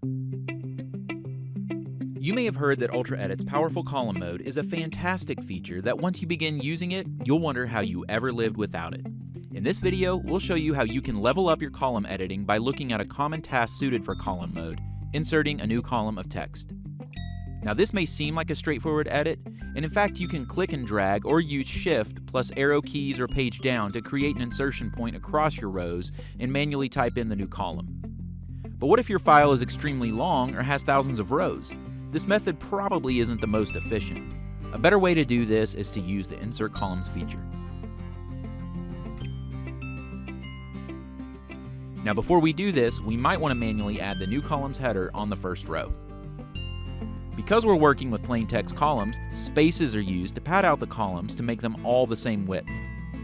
You may have heard that UltraEdit's powerful column mode is a fantastic feature that once you begin using it, you'll wonder how you ever lived without it. In this video, we'll show you how you can level up your column editing by looking at a common task suited for column mode, inserting a new column of text. Now this may seem like a straightforward edit, and in fact you can click and drag or use Shift plus arrow keys or page down to create an insertion point across your rows and manually type in the new column. But what if your file is extremely long or has thousands of rows? This method probably isn't the most efficient. A better way to do this is to use the Insert Columns feature. Now before we do this, we might want to manually add the new columns header on the first row. Because we're working with plain text columns, spaces are used to pad out the columns to make them all the same width.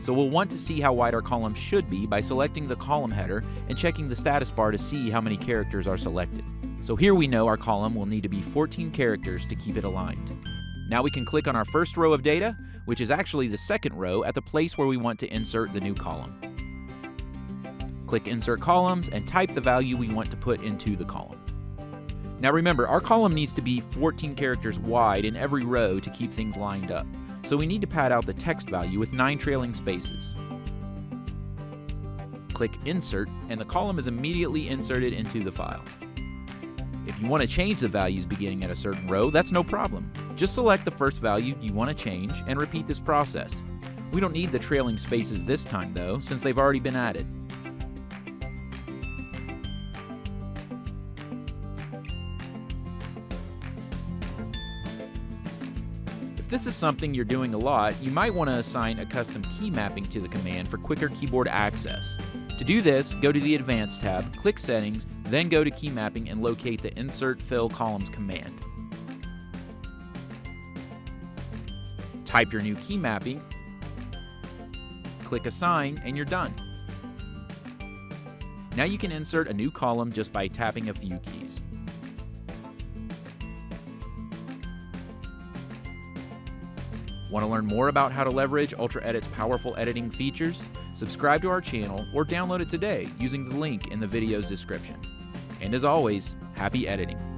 So we'll want to see how wide our column should be by selecting the column header and checking the status bar to see how many characters are selected. So here we know our column will need to be 14 characters to keep it aligned. Now we can click on our first row of data, which is actually the second row at the place where we want to insert the new column. Click Insert Columns and type the value we want to put into the column. Now remember, our column needs to be 14 characters wide in every row to keep things lined up, so we need to pad out the text value with 9 trailing spaces. Click Insert, and the column is immediately inserted into the file. If you want to change the values beginning at a certain row, that's no problem. Just select the first value you want to change and repeat this process. We don't need the trailing spaces this time though, since they've already been added. If this is something you're doing a lot, you might want to assign a custom key mapping to the command for quicker keyboard access. To do this, go to the Advanced tab, click Settings, then go to Key Mapping and locate the Insert Fill Columns command. Type your new key mapping, click Assign, and you're done. Now you can insert a new column just by tapping a few keys. Want to learn more about how to leverage UltraEdit's powerful editing features? Subscribe to our channel or download it today using the link in the video's description. And as always, happy editing!